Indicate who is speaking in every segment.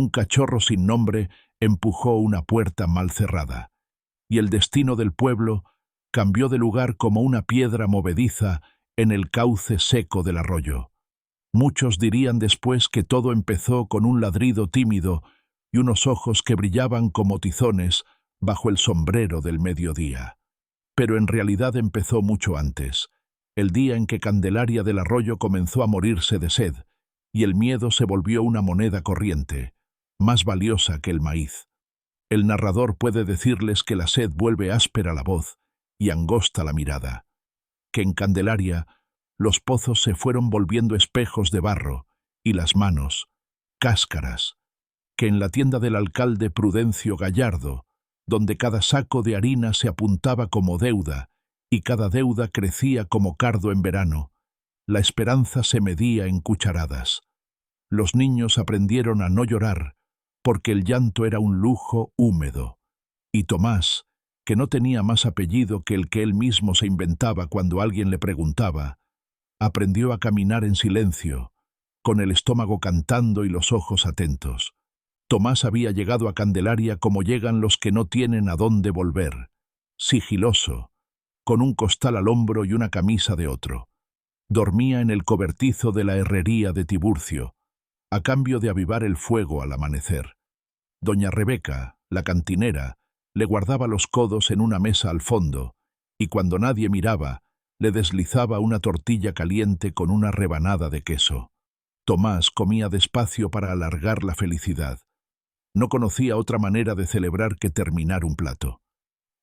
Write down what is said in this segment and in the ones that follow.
Speaker 1: un cachorro sin nombre empujó una puerta mal cerrada, y el destino del pueblo cambió de lugar como una piedra movediza en el cauce seco del arroyo. Muchos dirían después que todo empezó con un ladrido tímido y unos ojos que brillaban como tizones bajo el sombrero del mediodía. Pero en realidad empezó mucho antes, el día en que Candelaria del Arroyo comenzó a morirse de sed, y el miedo se volvió una moneda corriente, más valiosa que el maíz. El narrador puede decirles que la sed vuelve áspera la voz y angosta la mirada, que en Candelaria los pozos se fueron volviendo espejos de barro y las manos, cáscaras, que en la tienda del alcalde Prudencio Gallardo, donde cada saco de harina se apuntaba como deuda y cada deuda crecía como cardo en verano, la esperanza se medía en cucharadas. Los niños aprendieron a no llorar, porque el llanto era un lujo húmedo, y Tomás, que no tenía más apellido que el que él mismo se inventaba cuando alguien le preguntaba, aprendió a caminar en silencio, con el estómago cantando y los ojos atentos. Tomás había llegado a Candelaria como llegan los que no tienen a dónde volver, sigiloso, con un costal al hombro y una camisa de otro. Dormía en el cobertizo de la herrería de Tiburcio, a cambio de avivar el fuego al amanecer. Doña Rebeca, la cantinera, le guardaba los codos en una mesa al fondo, y cuando nadie miraba, le deslizaba una tortilla caliente con una rebanada de queso. Tomás comía despacio para alargar la felicidad. No conocía otra manera de celebrar que terminar un plato.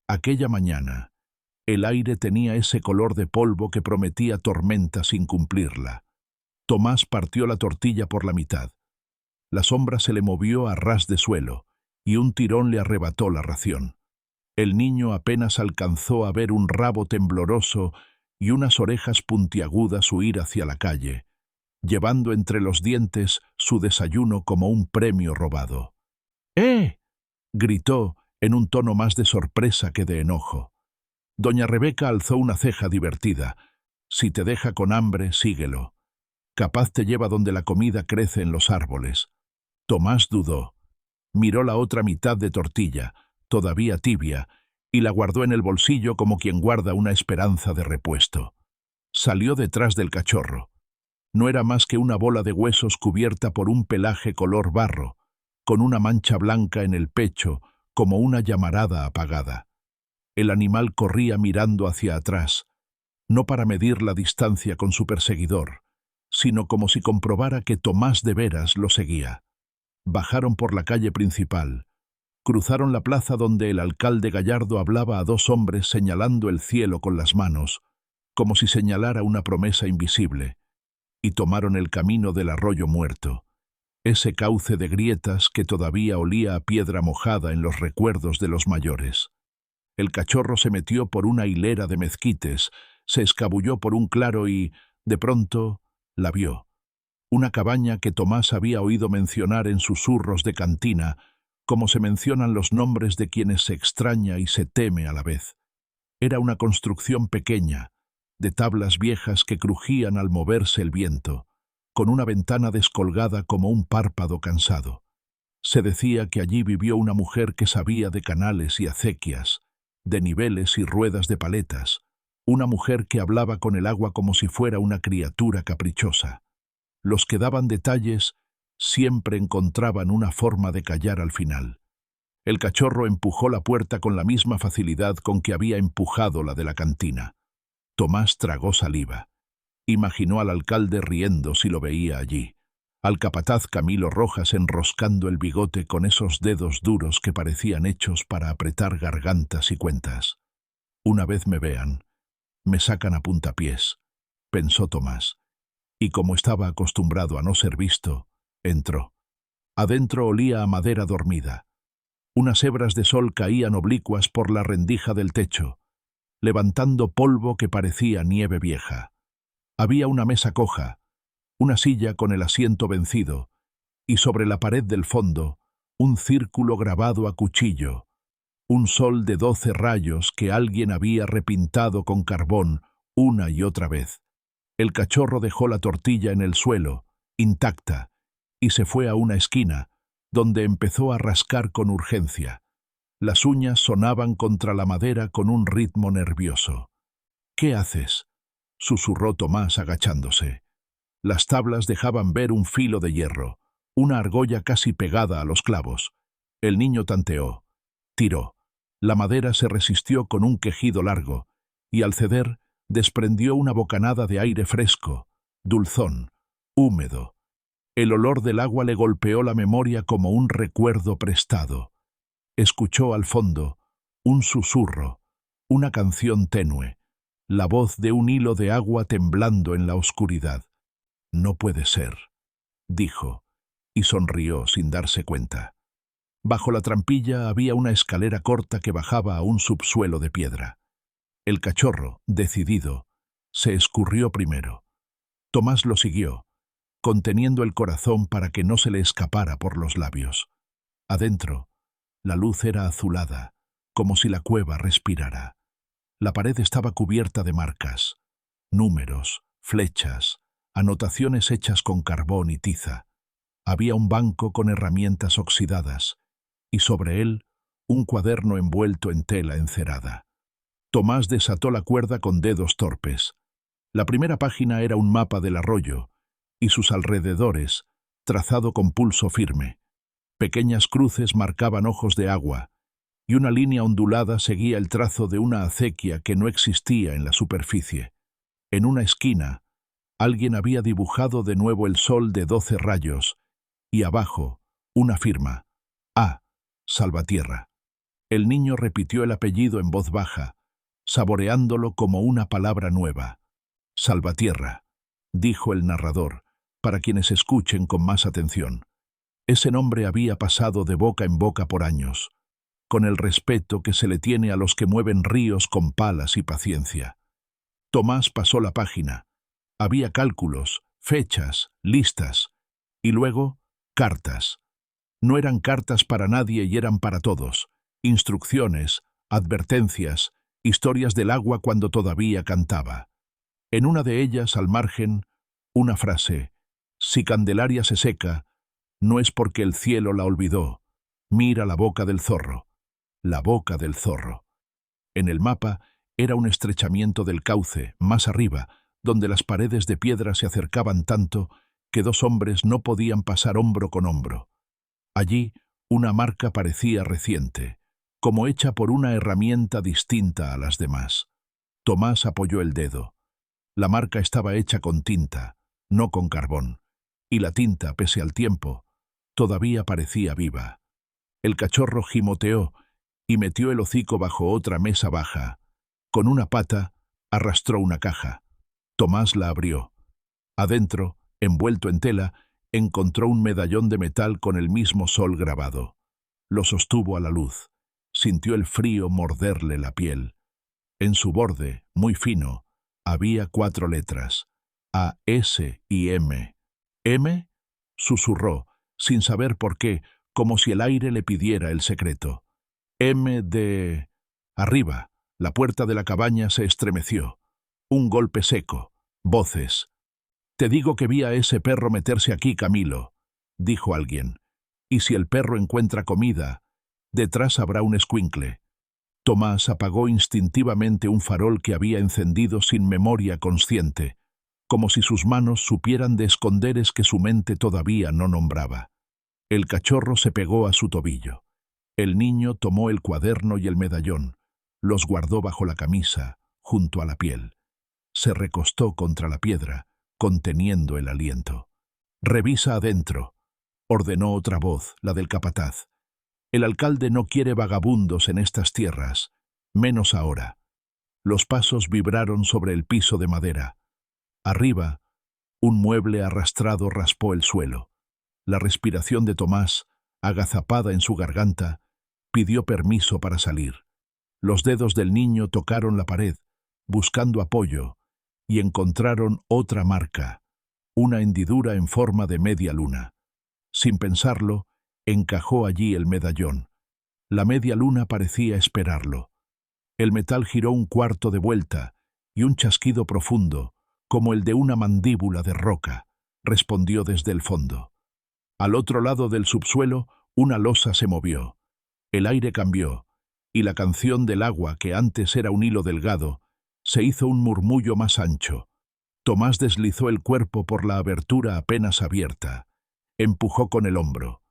Speaker 1: Aquella mañana, el aire tenía ese color de polvo que prometía tormenta sin cumplirla. Tomás partió la tortilla por la mitad. La sombra se le movió a ras de suelo, y un tirón le arrebató la ración. El niño apenas alcanzó a ver un rabo tembloroso y unas orejas puntiagudas huir hacia la calle, llevando entre los dientes su desayuno como un premio robado. ¡Eh!, gritó en un tono más de sorpresa que de enojo. Doña Rebeca alzó una ceja divertida. Si te deja con hambre, síguelo. Capaz te lleva donde la comida crece en los árboles. Tomás dudó. Miró la otra mitad de tortilla, todavía tibia, y la guardó en el bolsillo como quien guarda una esperanza de repuesto. Salió detrás del cachorro. No era más que una bola de huesos cubierta por un pelaje color barro, con una mancha blanca en el pecho, como una llamarada apagada. El animal corría mirando hacia atrás, no para medir la distancia con su perseguidor, sino como si comprobara que Tomás de veras lo seguía. Bajaron por la calle principal, cruzaron la plaza donde el alcalde Gallardo hablaba a dos hombres señalando el cielo con las manos, como si señalara una promesa invisible, y tomaron el camino del arroyo muerto, ese cauce de grietas que todavía olía a piedra mojada en los recuerdos de los mayores. El cachorro se metió por una hilera de mezquites, se escabulló por un claro y, de pronto, la vio. Una cabaña que Tomás había oído mencionar en susurros de cantina, como se mencionan los nombres de quienes se extraña y se teme a la vez. Era una construcción pequeña, de tablas viejas que crujían al moverse el viento, con una ventana descolgada como un párpado cansado. Se decía que allí vivió una mujer que sabía de canales y acequias, de niveles y ruedas de paletas, una mujer que hablaba con el agua como si fuera una criatura caprichosa. Los que daban detalles siempre encontraban una forma de callar al final. El cachorro empujó la puerta con la misma facilidad con que había empujado la de la cantina. Tomás tragó saliva. Imaginó al alcalde riendo si lo veía allí, al capataz Camilo Rojas enroscando el bigote con esos dedos duros que parecían hechos para apretar gargantas y cuentas. Una vez me vean, me sacan a puntapiés, pensó Tomás, y como estaba acostumbrado a no ser visto, entró. Adentro olía a madera dormida. Unas hebras de sol caían oblicuas por la rendija del techo, levantando polvo que parecía nieve vieja. Había una mesa coja, una silla con el asiento vencido, y sobre la pared del fondo, un círculo grabado a cuchillo, un sol de 12 rayos que alguien había repintado con carbón una y otra vez. El cachorro dejó la tortilla en el suelo, intacta, y se fue a una esquina, donde empezó a rascar con urgencia. Las uñas sonaban contra la madera con un ritmo nervioso. «¿Qué haces?», susurró Tomás agachándose. Las tablas dejaban ver un filo de hierro, una argolla casi pegada a los clavos. El niño tanteó. Tiró. La madera se resistió con un quejido largo, y al ceder desprendió una bocanada de aire fresco, dulzón, húmedo. El olor del agua le golpeó la memoria como un recuerdo prestado. Escuchó al fondo un susurro, una canción tenue, la voz de un hilo de agua temblando en la oscuridad. «No puede ser», dijo, y sonrió sin darse cuenta. Bajo la trampilla había una escalera corta que bajaba a un subsuelo de piedra. El cachorro, decidido, se escurrió primero. Tomás lo siguió, conteniendo el corazón para que no se le escapara por los labios. Adentro, la luz era azulada, como si la cueva respirara. La pared estaba cubierta de marcas, números, flechas, anotaciones hechas con carbón y tiza. Había un banco con herramientas oxidadas, y sobre él un cuaderno envuelto en tela encerada. Tomás desató la cuerda con dedos torpes. La primera página era un mapa del arroyo, y sus alrededores, trazado con pulso firme. Pequeñas cruces marcaban ojos de agua, y una línea ondulada seguía el trazo de una acequia que no existía en la superficie. En una esquina, alguien había dibujado de nuevo el sol de 12 rayos, y abajo, una firma: A. Salvatierra. El niño repitió el apellido en voz baja, saboreándolo como una palabra nueva. «Salvatierra», dijo el narrador, para quienes escuchen con más atención. Ese nombre había pasado de boca en boca por años, con el respeto que se le tiene a los que mueven ríos con palas y paciencia. Tomás pasó la página. Había cálculos, fechas, listas, y luego cartas. No eran cartas para nadie y eran para todos. Instrucciones, advertencias, historias del agua cuando todavía cantaba. En una de ellas, al margen, una frase: «Si Candelaria se seca, no es porque el cielo la olvidó. Mira la boca del zorro». La boca del zorro. En el mapa era un estrechamiento del cauce, más arriba, donde las paredes de piedra se acercaban tanto que dos hombres no podían pasar hombro con hombro. Allí, una marca parecía reciente, como hecha por una herramienta distinta a las demás. Tomás apoyó el dedo. La marca estaba hecha con tinta, no con carbón, y la tinta, pese al tiempo, todavía parecía viva. El cachorro gimoteó y metió el hocico bajo otra mesa baja. Con una pata, arrastró una caja. Tomás la abrió. Adentro, envuelto en tela, encontró un medallón de metal con el mismo sol grabado. Lo sostuvo a la luz. Sintió el frío morderle la piel. En su borde, muy fino, había 4 letras: A, S y M. «¿M?», susurró, sin saber por qué, como si el aire le pidiera el secreto. «M de...». Arriba, la puerta de la cabaña se estremeció. Un golpe seco. Voces. «Te digo que vi a ese perro meterse aquí, Camilo», dijo alguien. «Y si el perro encuentra comida, detrás habrá un escuincle». Tomás apagó instintivamente un farol que había encendido sin memoria consciente, como si sus manos supieran de esconderes que su mente todavía no nombraba. El cachorro se pegó a su tobillo. El niño tomó el cuaderno y el medallón. Los guardó bajo la camisa, junto a la piel. Se recostó contra la piedra, conteniendo el aliento. «Revisa adentro», ordenó otra voz, la del capataz. «El alcalde no quiere vagabundos en estas tierras, menos ahora». Los pasos vibraron sobre el piso de madera. Arriba, un mueble arrastrado raspó el suelo. La respiración de Tomás, agazapada en su garganta, pidió permiso para salir. Los dedos del niño tocaron la pared, buscando apoyo, y encontraron otra marca, una hendidura en forma de media luna. Sin pensarlo, encajó allí el medallón. La media luna parecía esperarlo. El metal giró un cuarto de vuelta, y un chasquido profundo, como el de una mandíbula de roca, respondió desde el fondo. Al otro lado del subsuelo, Una losa se movió, el aire cambió, y la canción del agua, que antes era un hilo delgado, se hizo un murmullo más ancho. Tomás deslizó el cuerpo por la abertura apenas abierta, empujó con el hombro,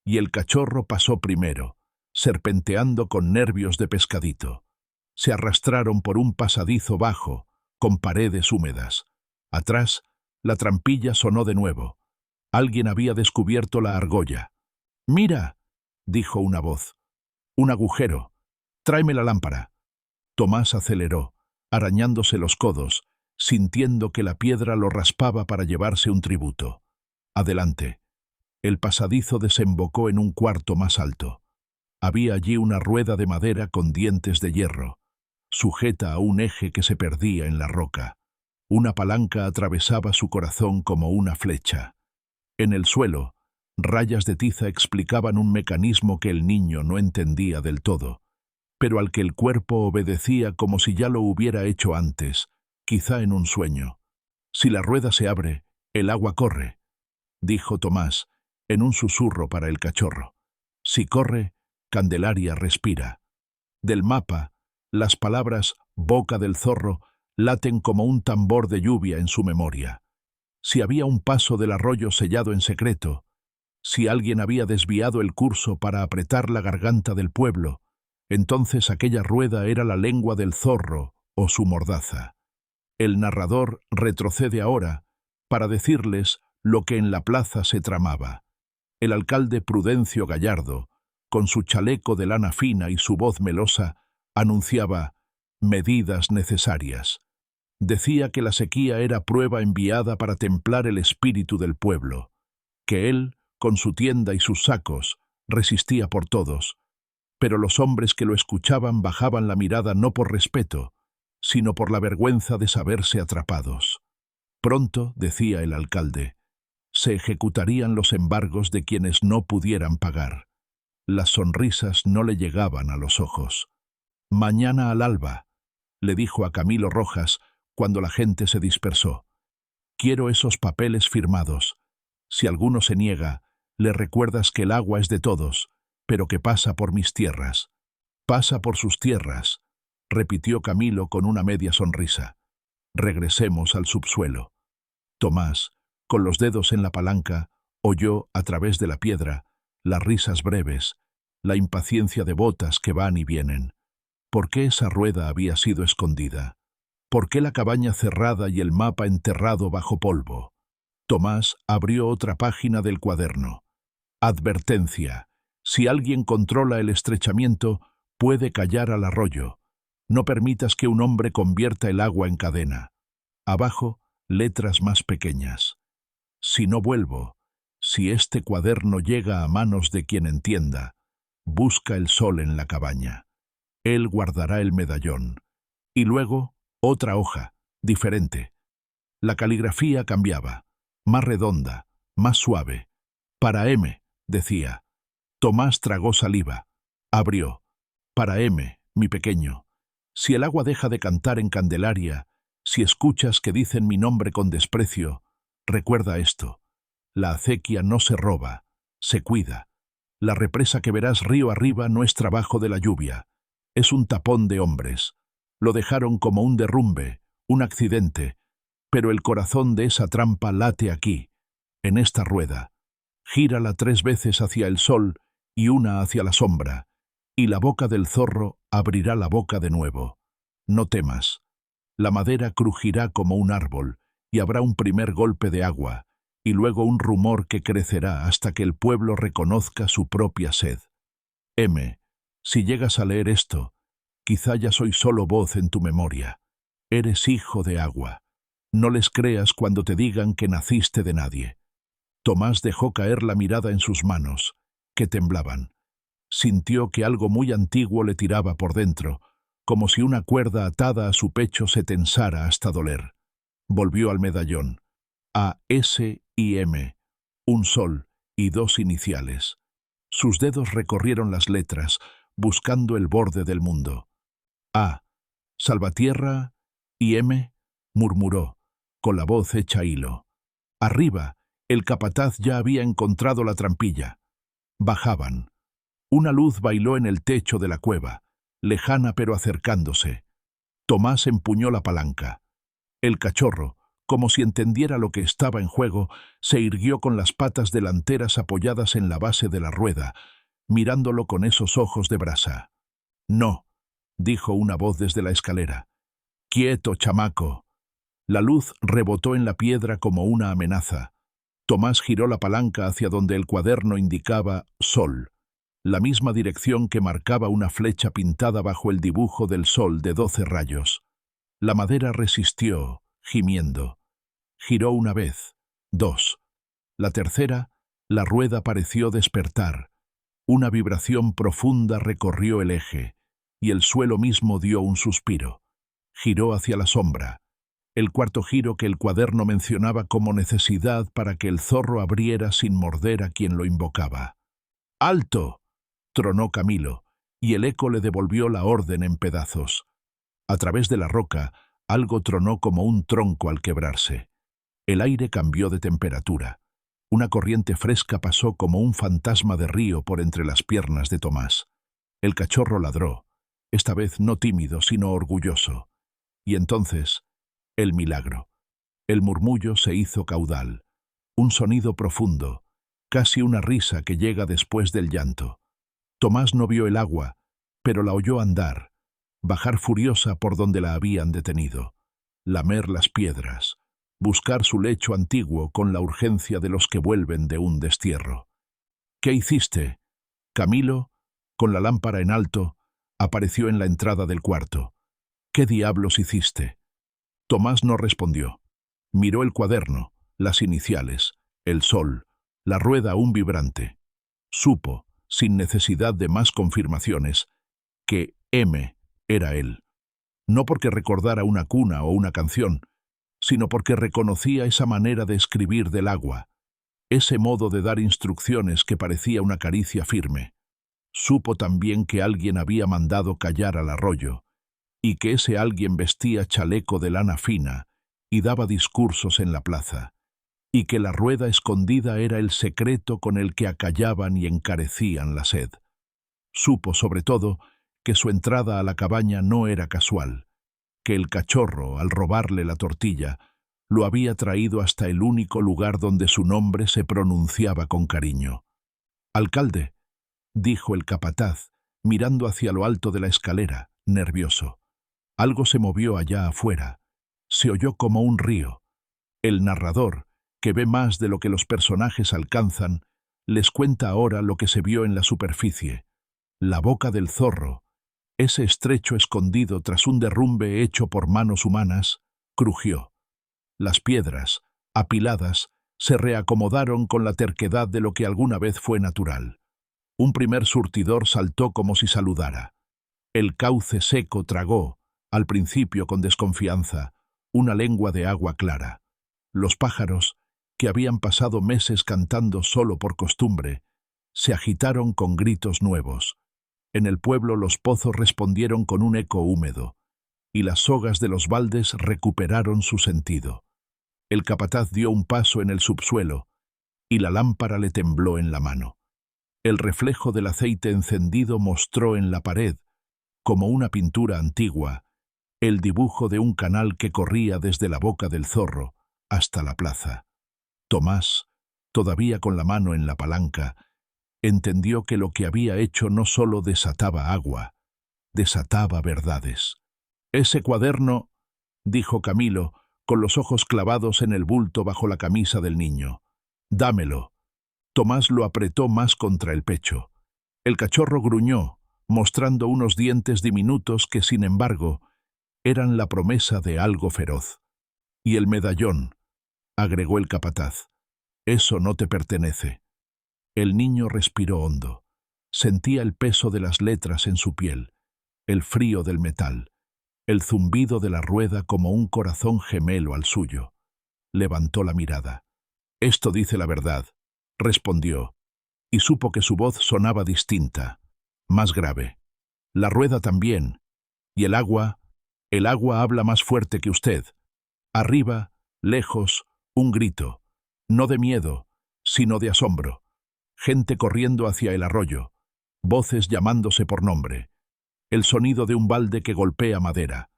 Speaker 1: y el cachorro pasó primero, serpenteando con nervios de pescadito. Se arrastraron por un pasadizo bajo, con paredes húmedas. Atrás, la trampilla sonó de nuevo. Alguien había descubierto la argolla. «¡Mira!», dijo una voz. «Un agujero. Tráeme la lámpara». Tomás aceleró, arañándose los codos, sintiendo que la piedra lo raspaba para llevarse un tributo. Adelante. El pasadizo desembocó en un cuarto más alto. Había allí una rueda de madera con dientes de hierro, sujeta a un eje que se perdía en la roca. Una palanca atravesaba su corazón como una flecha. En el suelo, rayas de tiza explicaban un mecanismo que el niño no entendía del todo, pero al que el cuerpo obedecía como si ya lo hubiera hecho antes, quizá en un sueño. «Si la rueda se abre, el agua corre», dijo Tomás, en un susurro para el cachorro. «Si corre, Candelaria respira». Del mapa, las palabras «boca del zorro» laten como un tambor de lluvia en su memoria. Si había un paso del arroyo sellado en secreto, si alguien había desviado el curso para apretar la garganta del pueblo, entonces aquella rueda era la lengua del zorro o su mordaza. El narrador retrocede ahora para decirles lo que en la plaza se tramaba. El alcalde Prudencio Gallardo, con su chaleco de lana fina y su voz melosa, anunciaba medidas necesarias. Decía que la sequía era prueba enviada para templar el espíritu del pueblo, que él, con su tienda y sus sacos, resistía por todos, pero los hombres que lo escuchaban bajaban la mirada no por respeto, sino por la vergüenza de saberse atrapados. Pronto, decía el alcalde, se ejecutarían los embargos de quienes no pudieran pagar. Las sonrisas no le llegaban a los ojos. «Mañana al alba», le dijo a Camilo Rojas cuando la gente se dispersó. «Quiero esos papeles firmados. Si alguno se niega, le recuerdas que el agua es de todos, pero que pasa por mis tierras». «Pasa por sus tierras», repitió Camilo con una media sonrisa. «Regresemos al subsuelo». Tomás, con los dedos en la palanca, oyó, a través de la piedra, las risas breves, la impaciencia de botas que van y vienen. ¿Por qué esa rueda había sido escondida? ¿Por qué la cabaña cerrada y el mapa enterrado bajo polvo? Tomás abrió otra página del cuaderno. Advertencia. Si alguien controla el estrechamiento, puede callar al arroyo. No permitas que un hombre convierta el agua en cadena. Abajo, letras más pequeñas. Si no vuelvo, si este cuaderno llega a manos de quien entienda, busca el sol en la cabaña. Él guardará el medallón. Y luego, otra hoja, diferente. La caligrafía cambiaba, más redonda, más suave. «Para M», decía. Tomás tragó saliva. Abrió. «Para M, mi pequeño. Si el agua deja de cantar en Candelaria, si escuchas que dicen mi nombre con desprecio, recuerda esto. La acequia no se roba, se cuida. La represa que verás río arriba no es trabajo de la lluvia. Es un tapón de hombres. Lo dejaron como un derrumbe, un accidente, pero el corazón de esa trampa late aquí, en esta rueda. Gírala 3 veces hacia el sol y una hacia la sombra, y la boca del zorro abrirá la boca de nuevo. No temas. La madera crujirá como un árbol, y habrá un primer golpe de agua, y luego un rumor que crecerá hasta que el pueblo reconozca su propia sed. M, si llegas a leer esto, quizá ya soy solo voz en tu memoria. Eres hijo de agua. No les creas cuando te digan que naciste de nadie. Tomás dejó caer la mirada en sus manos, que temblaban. Sintió que algo muy antiguo le tiraba por dentro, como si una cuerda atada a su pecho se tensara hasta doler. Volvió al medallón. A, S y M, un sol y 2 iniciales. Sus dedos recorrieron las letras, buscando el borde del mundo. A, Salvatierra, y M, murmuró, con la voz hecha hilo. Arriba, el capataz ya había encontrado la trampilla. Bajaban. Una luz bailó en el techo de la cueva, lejana pero acercándose. Tomás empuñó la palanca. El cachorro, como si entendiera lo que estaba en juego, se irguió con las patas delanteras apoyadas en la base de la rueda, mirándolo con esos ojos de brasa. «No», dijo una voz desde la escalera. «Quieto, chamaco». La luz rebotó en la piedra como una amenaza. Tomás giró la palanca hacia donde el cuaderno indicaba «Sol», la misma dirección que marcaba una flecha pintada bajo el dibujo del sol de 12 rayos. La madera resistió, gimiendo. Giró una vez, dos. La tercera, la rueda pareció despertar. Una vibración profunda recorrió el eje, y el suelo mismo dio un suspiro. Giró hacia la sombra. El cuarto giro que el cuaderno mencionaba como necesidad para que el zorro abriera sin morder a quien lo invocaba. «¡Alto!», tronó Camilo, y el eco le devolvió la orden en pedazos. A través de la roca, algo tronó como un tronco al quebrarse. El aire cambió de temperatura. Una corriente fresca pasó como un fantasma de río por entre las piernas de Tomás. El cachorro ladró, esta vez no tímido, sino orgulloso. Y entonces, el milagro. El murmullo se hizo caudal. Un sonido profundo, casi una risa que llega después del llanto. Tomás no vio el agua, pero la oyó andar, bajar furiosa por donde la habían detenido, lamer las piedras, buscar su lecho antiguo con la urgencia de los que vuelven de un destierro. «¿Qué hiciste?» Camilo, con la lámpara en alto, apareció en la entrada del cuarto. «¿Qué diablos hiciste?» Tomás no respondió. Miró el cuaderno, las iniciales, el sol, la rueda aún vibrante. Supo, sin necesidad de más confirmaciones, que M era él. No porque recordara una cuna o una canción, sino porque reconocía esa manera de escribir del agua, ese modo de dar instrucciones que parecía una caricia firme. Supo también que alguien había mandado callar al arroyo, y que ese alguien vestía chaleco de lana fina y daba discursos en la plaza, y que la rueda escondida era el secreto con el que acallaban y encarecían la sed. Supo, sobre todo, que su entrada a la cabaña no era casual, que el cachorro, al robarle la tortilla, lo había traído hasta el único lugar donde su nombre se pronunciaba con cariño. «Alcalde», dijo el capataz, mirando hacia lo alto de la escalera, nervioso. Algo se movió allá afuera. Se oyó como un río. El narrador, que ve más de lo que los personajes alcanzan, les cuenta ahora lo que se vio en la superficie. La boca del zorro, ese estrecho escondido tras un derrumbe hecho por manos humanas, crujió. Las piedras, apiladas, se reacomodaron con la terquedad de lo que alguna vez fue natural. Un primer surtidor saltó como si saludara. El cauce seco tragó, al principio con desconfianza, una lengua de agua clara. Los pájaros, que habían pasado meses cantando solo por costumbre, se agitaron con gritos nuevos. En el pueblo los pozos respondieron con un eco húmedo, y las sogas de los baldes recuperaron su sentido. El capataz dio un paso en el subsuelo, y la lámpara le tembló en la mano. El reflejo del aceite encendido mostró en la pared, como una pintura antigua, el dibujo de un canal que corría desde la boca del zorro hasta la plaza. Tomás, todavía con la mano en la palanca, entendió que lo que había hecho no solo desataba agua, desataba verdades. «Ese cuaderno», dijo Camilo, con los ojos clavados en el bulto bajo la camisa del niño. «Dámelo». Tomás lo apretó más contra el pecho. El cachorro gruñó, mostrando unos dientes diminutos que, sin embargo, eran la promesa de algo feroz. «Y el medallón», agregó el capataz. «Eso no te pertenece». El niño respiró hondo. Sentía el peso de las letras en su piel, el frío del metal, el zumbido de la rueda como un corazón gemelo al suyo. Levantó la mirada. «Esto dice la verdad», respondió, y supo que su voz sonaba distinta, más grave. «La rueda también, y el agua habla más fuerte que usted». Arriba, lejos, un grito, no de miedo, sino de asombro. gente corriendo hacia el arroyo, voces llamándose por nombre, el sonido de un balde que golpea madera.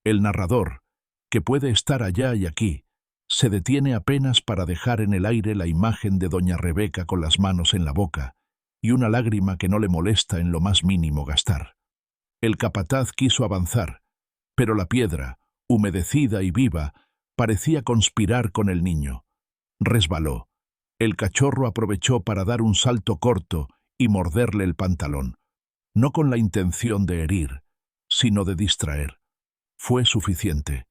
Speaker 1: El narrador, que puede estar allá y aquí, se detiene apenas para dejar en el aire la imagen de doña Rebeca con las manos en la boca y una lágrima que no le molesta en lo más mínimo gastar. El capataz quiso avanzar, pero la piedra, humedecida y viva, parecía conspirar con el niño. Resbaló. El cachorro aprovechó para dar un salto corto y morderle el pantalón, no con la intención de herir, sino de distraer. Fue suficiente.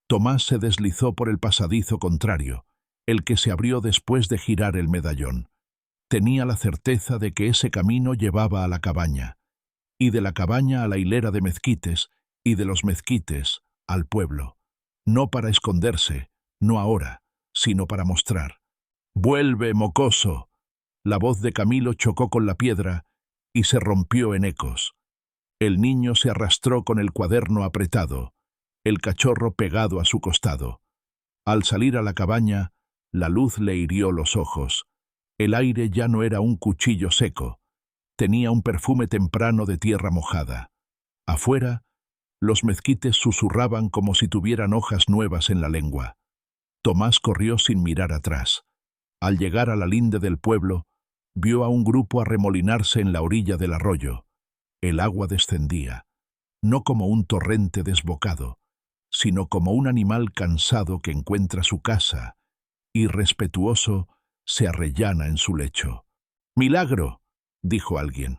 Speaker 1: Tomás se deslizó por el pasadizo contrario, el que se abrió después de girar el medallón. Tenía la certeza de que ese camino llevaba a la cabaña, y de la cabaña a la hilera de mezquites, y de los mezquites al pueblo. No para esconderse, no ahora, sino para mostrar. «¡Vuelve, mocoso!». La voz de Camilo chocó con la piedra y se rompió en ecos. El niño se arrastró con el cuaderno apretado, el cachorro pegado a su costado. Al salir a la cabaña, la luz le hirió los ojos. El aire ya no era un cuchillo seco, tenía un perfume temprano de tierra mojada. Afuera, los mezquites susurraban como si tuvieran hojas nuevas en la lengua. Tomás corrió sin mirar atrás. Al llegar a la linde del pueblo, vio a un grupo arremolinarse en la orilla del arroyo. El agua descendía, no como un torrente desbocado, sino como un animal cansado que encuentra su casa y, respetuoso, se arrellana en su lecho. «¡Milagro!», dijo alguien.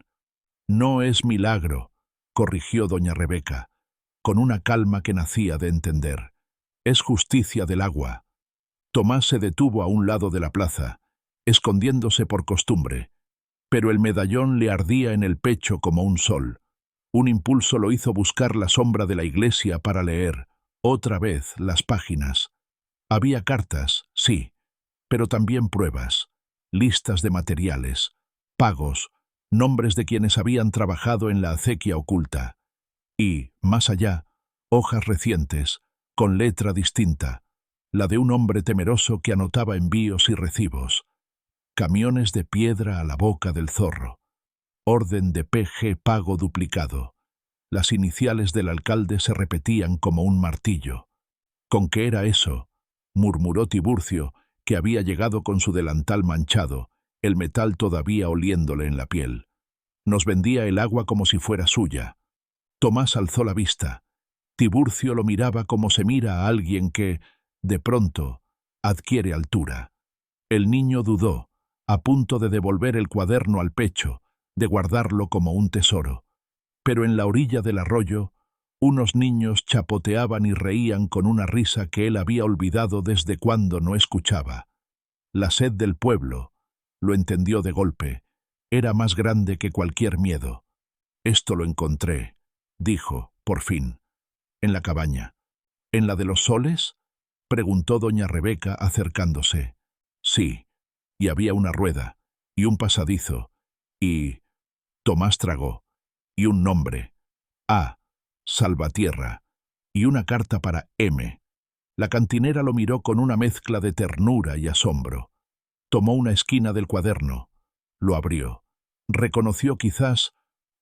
Speaker 1: «No es milagro», corrigió doña Rebeca, con una calma que nacía de entender. «Es justicia del agua». Tomás se detuvo a un lado de la plaza, escondiéndose por costumbre, pero el medallón le ardía en el pecho como un sol. Un impulso lo hizo buscar la sombra de la iglesia para leer, otra vez, las páginas. Había cartas, sí, pero también pruebas, listas de materiales, pagos, nombres de quienes habían trabajado en la acequia oculta. Y, más allá, hojas recientes, con letra distinta, la de un hombre temeroso que anotaba envíos y recibos. Camiones de piedra a la boca del zorro. Orden de PG pago duplicado. Las iniciales del alcalde se repetían como un martillo. «¿Con qué era eso?», murmuró Tiburcio, que había llegado con su delantal manchado, el metal todavía oliéndole en la piel. Nos vendía el agua como si fuera suya. Tomás alzó la vista. Tiburcio lo miraba como se mira a alguien que, de pronto, adquiere altura. El niño dudó, a punto de devolver el cuaderno al pecho, de guardarlo como un tesoro. Pero en la orilla del arroyo, unos niños chapoteaban y reían con una risa que él había olvidado desde cuando no escuchaba. La sed del pueblo, lo entendió de golpe, era más grande que cualquier miedo. «Esto lo encontré», dijo, por fin, «en la cabaña». «¿En la de los soles?», preguntó doña Rebeca acercándose. «Sí, y había una rueda, y un pasadizo, y...». Tomás tragó. «Y un nombre. A. Salvatierra. Y una carta para M». La cantinera lo miró con una mezcla de ternura y asombro. Tomó una esquina del cuaderno. Lo abrió. Reconoció quizás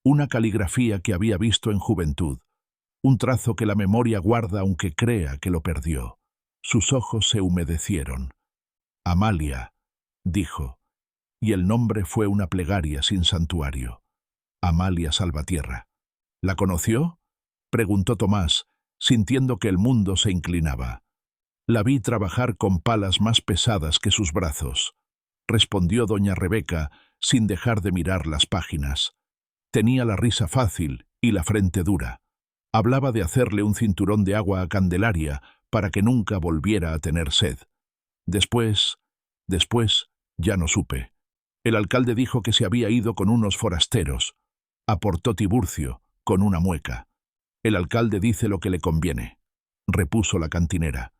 Speaker 1: una caligrafía que había visto en juventud, un trazo que la memoria guarda aunque crea que lo perdió. Sus ojos se humedecieron. «Amalia», dijo, y el nombre fue una plegaria sin santuario. Amalia Salvatierra. «¿La conoció?», preguntó Tomás, sintiendo que el mundo se inclinaba. «La vi trabajar con palas más pesadas que sus brazos», respondió doña Rebeca, sin dejar de mirar las páginas. Tenía la risa fácil y la frente dura. Hablaba de hacerle un cinturón de agua a Candelaria para que nunca volviera a tener sed. Después, ya no supe. El alcalde dijo que se había ido con unos forasteros. Aportó Tiburcio, con una mueca. «El alcalde dice lo que le conviene», repuso la cantinera.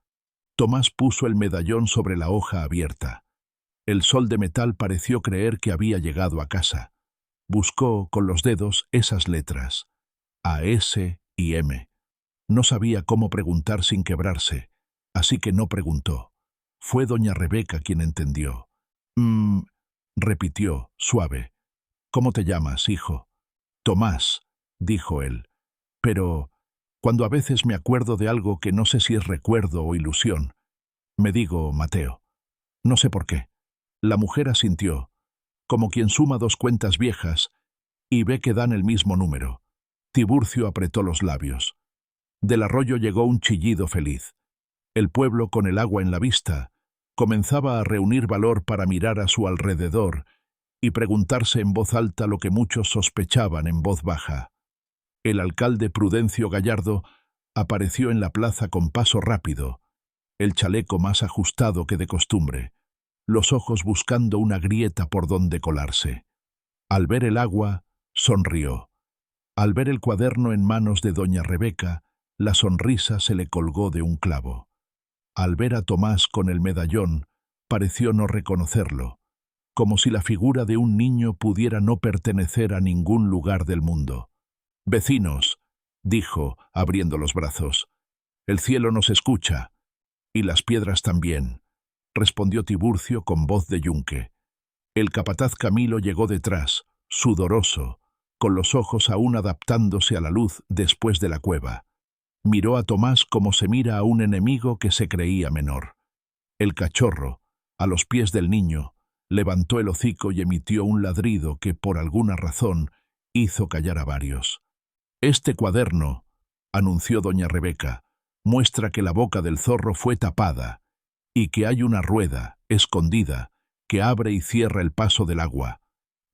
Speaker 1: Tomás puso el medallón sobre la hoja abierta. El sol de metal pareció creer que había llegado a casa. Buscó con los dedos esas letras, A, S y M. No sabía cómo preguntar sin quebrarse, así que no preguntó. Fue doña Rebeca quien entendió. repitió, suave. ¿Cómo te llamas, hijo? Tomás, dijo él. Pero, cuando a veces me acuerdo de algo que no sé si es recuerdo o ilusión, me digo Mateo. No sé por qué. La mujer asintió, como quien suma dos cuentas viejas y ve que dan el mismo número. Tiburcio apretó los labios. Del arroyo llegó un chillido feliz. El pueblo, con el agua en la vista, comenzaba a reunir valor para mirar a su alrededor y preguntarse en voz alta lo que muchos sospechaban en voz baja. El alcalde Prudencio Gallardo apareció en la plaza con paso rápido, el chaleco más ajustado que de costumbre, los ojos buscando una grieta por donde colarse. Al ver el agua, sonrió. Al ver el cuaderno en manos de doña Rebeca, la sonrisa se le colgó de un clavo. Al ver a Tomás con el medallón, pareció no reconocerlo, como si la figura de un niño pudiera no pertenecer a ningún lugar del mundo. «Vecinos», dijo, abriendo los brazos, «el cielo nos escucha, y las piedras también», respondió Tiburcio con voz de yunque. El capataz Camilo llegó detrás, sudoroso, con los ojos aún adaptándose a la luz después de la cueva. Miró a Tomás como se mira a un enemigo que se creía menor. El cachorro, a los pies del niño, levantó el hocico y emitió un ladrido que, por alguna razón, hizo callar a varios. «Este cuaderno», anunció doña Rebeca, «muestra que la boca del zorro fue tapada y que hay una rueda, escondida, que abre y cierra el paso del agua.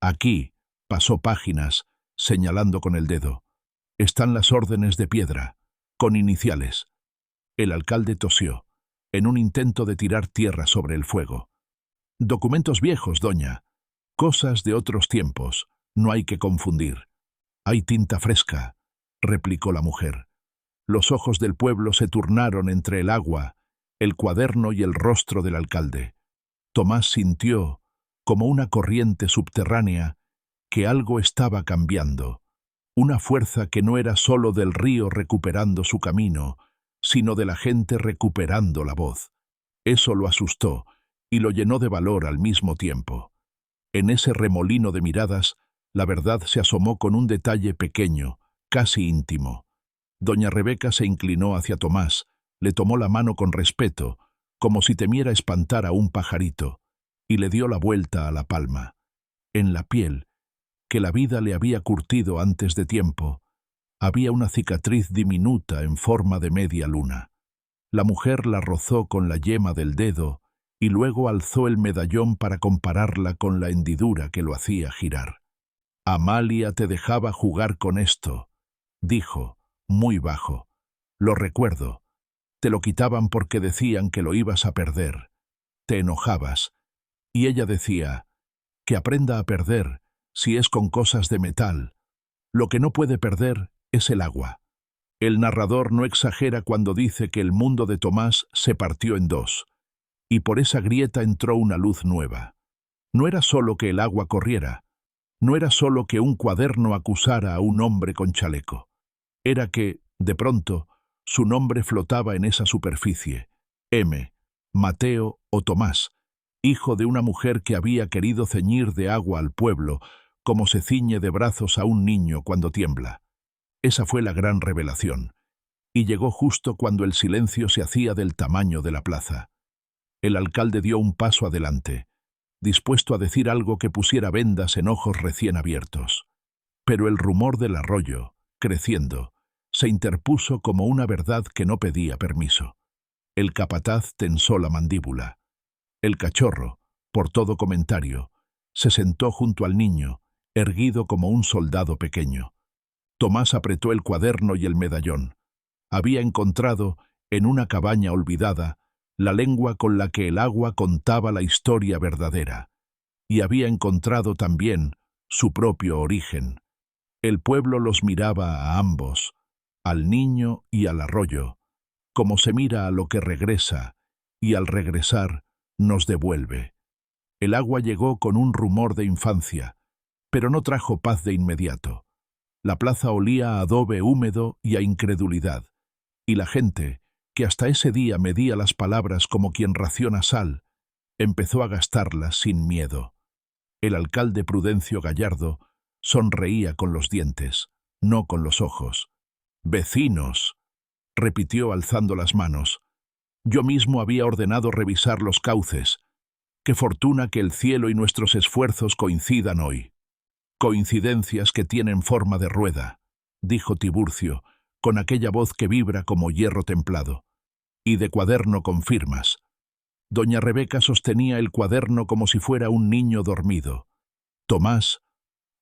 Speaker 1: Aquí», pasó páginas, señalando con el dedo, «están las órdenes de piedra, con iniciales». El alcalde tosió, en un intento de tirar tierra sobre el fuego. «Documentos viejos, doña. Cosas de otros tiempos. No hay que confundir». «Hay tinta fresca», replicó la mujer. Los ojos del pueblo se turnaron entre el agua, el cuaderno y el rostro del alcalde. Tomás sintió, como una corriente subterránea, que algo estaba cambiando, una fuerza que no era sólo del río recuperando su camino, sino de la gente recuperando la voz. Eso lo asustó y lo llenó de valor al mismo tiempo. En ese remolino de miradas, la verdad se asomó con un detalle pequeño, casi íntimo. Doña Rebeca se inclinó hacia Tomás, le tomó la mano con respeto, como si temiera espantar a un pajarito, y le dio la vuelta a la palma. En la piel, que la vida le había curtido antes de tiempo, había una cicatriz diminuta en forma de media luna. La mujer la rozó con la yema del dedo y luego alzó el medallón para compararla con la hendidura que lo hacía girar. «Amalia te dejaba jugar con esto», dijo, muy bajo. «Lo recuerdo. Te lo quitaban porque decían que lo ibas a perder. Te enojabas. Y ella decía, que aprenda a perder si es con cosas de metal. Lo que no puede perder es el agua». El narrador no exagera cuando dice que el mundo de Tomás se partió en dos, y por esa grieta entró una luz nueva. No era solo que el agua corriera, no era solo que un cuaderno acusara a un hombre con chaleco. Era que, de pronto, su nombre flotaba en esa superficie. M. Mateo o Tomás, hijo de una mujer que había querido ceñir de agua al pueblo, como se ciñe de brazos a un niño cuando tiembla. Esa fue la gran revelación, y llegó justo cuando el silencio se hacía del tamaño de la plaza. El alcalde dio un paso adelante, dispuesto a decir algo que pusiera vendas en ojos recién abiertos. Pero el rumor del arroyo, creciendo, se interpuso como una verdad que no pedía permiso. El capataz tensó la mandíbula. El cachorro, por todo comentario, se sentó junto al niño, erguido como un soldado pequeño. Tomás apretó el cuaderno y el medallón. Había encontrado, en una cabaña olvidada, la lengua con la que el agua contaba la historia verdadera. Y había encontrado también su propio origen. El pueblo los miraba a ambos, al niño y al arroyo, como se mira a lo que regresa, y al regresar nos devuelve. El agua llegó con un rumor de infancia, pero no trajo paz de inmediato. La plaza olía a adobe húmedo y a incredulidad, y la gente, que hasta ese día medía las palabras como quien raciona sal, empezó a gastarlas sin miedo. El alcalde Prudencio Gallardo sonreía con los dientes, no con los ojos. «Vecinos», repitió alzando las manos. «Yo mismo había ordenado revisar los cauces. Qué fortuna que el cielo y nuestros esfuerzos coincidan hoy». «Coincidencias que tienen forma de rueda», dijo Tiburcio, con aquella voz que vibra como hierro templado. «Y de cuaderno con firmas». Doña Rebeca sostenía el cuaderno como si fuera un niño dormido. Tomás,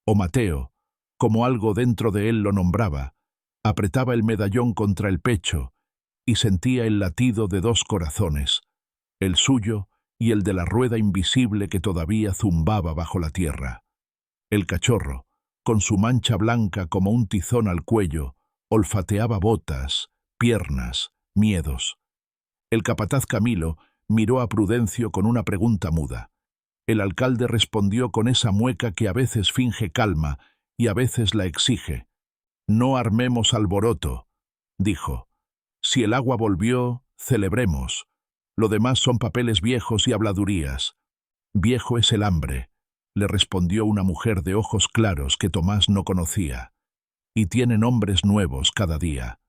Speaker 1: o Mateo, como algo dentro de él lo nombraba, apretaba el medallón contra el pecho y sentía el latido de dos corazones, el suyo y el de la rueda invisible que todavía zumbaba bajo la tierra. El cachorro, con su mancha blanca como un tizón al cuello, olfateaba botas, piernas, miedos. El capataz Camilo miró a Prudencio con una pregunta muda. El alcalde respondió con esa mueca que a veces finge calma y a veces la exige. «No armemos alboroto», dijo. «Si el agua volvió, celebremos. Lo demás son papeles viejos y habladurías». «Viejo es el hambre», le respondió una mujer de ojos claros que Tomás no conocía. «Y tiene nombres nuevos cada día.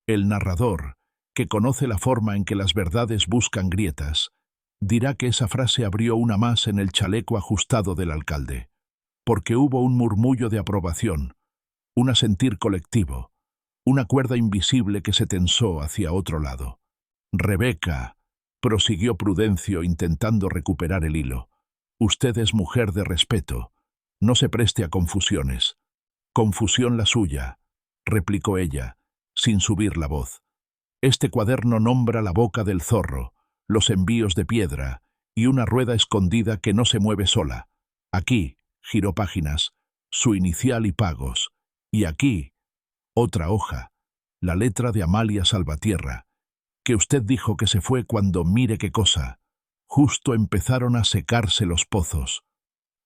Speaker 1: El narrador, que conoce la forma en que las verdades buscan grietas, dirá que esa frase abrió una más en el chaleco ajustado del alcalde, porque hubo un murmullo de aprobación, un asentir colectivo, una cuerda invisible que se tensó hacia otro lado. «Rebeca», prosiguió Prudencio intentando recuperar el hilo, «usted es mujer de respeto. No se preste a confusiones». «Confusión la suya», replicó ella, sin subir la voz. «Este cuaderno nombra la boca del zorro, los envíos de piedra y una rueda escondida que no se mueve sola. Aquí», giró páginas, «su inicial y pagos. Y aquí, otra hoja, la letra de Amalia Salvatierra, que usted dijo que se fue cuando, mire qué cosa, justo empezaron a secarse los pozos».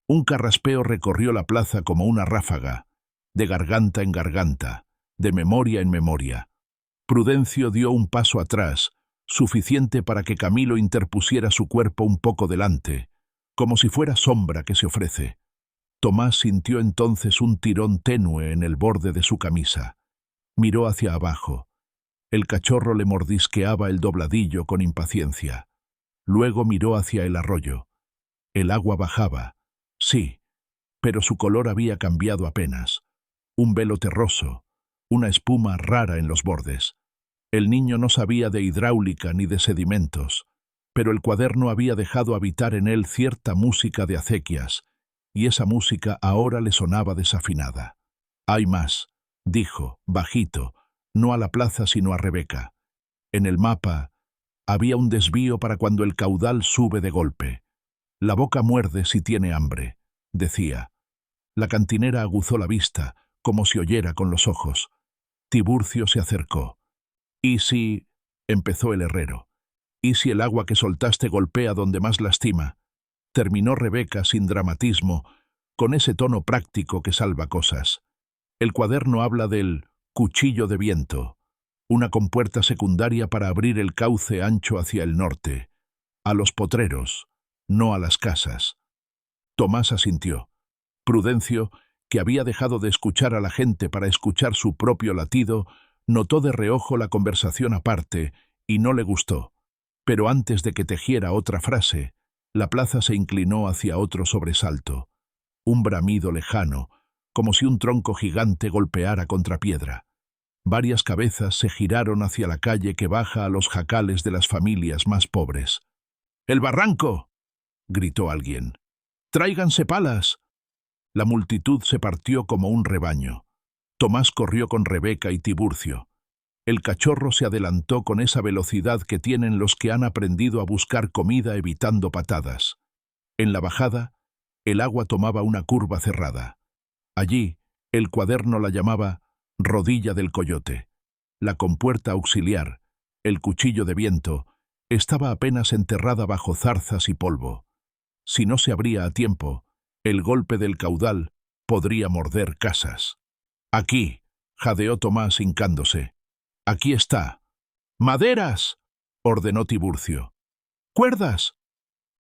Speaker 1: Un carraspeo recorrió la plaza como una ráfaga, de garganta en garganta, de memoria en memoria. Prudencio dio un paso atrás, suficiente para que Camilo interpusiera su cuerpo un poco delante, como si fuera sombra que se ofrece. Tomás sintió entonces un tirón tenue en el borde de su camisa. Miró hacia abajo. El cachorro le mordisqueaba el dobladillo con impaciencia. Luego miró hacia el arroyo. El agua bajaba, sí, pero su color había cambiado apenas. Un velo terroso, una espuma rara en los bordes. El niño no sabía de hidráulica ni de sedimentos, pero el cuaderno había dejado habitar en él cierta música de acequias, y esa música ahora le sonaba desafinada. «Hay más», dijo, bajito, no a la plaza sino a Rebeca. En el mapa había un desvío para cuando el caudal sube de golpe. «La boca muerde si tiene hambre», decía. La cantinera aguzó la vista, como si oyera con los ojos. Tiburcio se acercó. «¿Y si...?» empezó el herrero. «¿Y si el agua que soltaste golpea donde más lastima?» Terminó Rebeca sin dramatismo, con ese tono práctico que salva cosas. El cuaderno habla del cuchillo de viento, una compuerta secundaria para abrir el cauce ancho hacia el norte, a los potreros, no a las casas. Tomás asintió. Prudencio, que había dejado de escuchar a la gente para escuchar su propio latido, notó de reojo la conversación aparte y no le gustó. Pero antes de que tejiera otra frase, la plaza se inclinó hacia otro sobresalto. Un bramido lejano, como si un tronco gigante golpeara contra piedra. Varias cabezas se giraron hacia la calle que baja a los jacales de las familias más pobres. «¡El barranco!», gritó alguien. «¡Tráiganse palas!». La multitud se partió como un rebaño. Tomás corrió con Rebeca y Tiburcio. El cachorro se adelantó con esa velocidad que tienen los que han aprendido a buscar comida evitando patadas. En la bajada, el agua tomaba una curva cerrada. Allí, el cuaderno la llamaba rodilla del coyote. La compuerta auxiliar, el cuchillo de viento, estaba apenas enterrada bajo zarzas y polvo. Si no se abría a tiempo, el golpe del caudal podría morder casas. «Aquí», jadeó Tomás hincándose. «Aquí está». «¡Maderas!», ordenó Tiburcio. «¡Cuerdas!».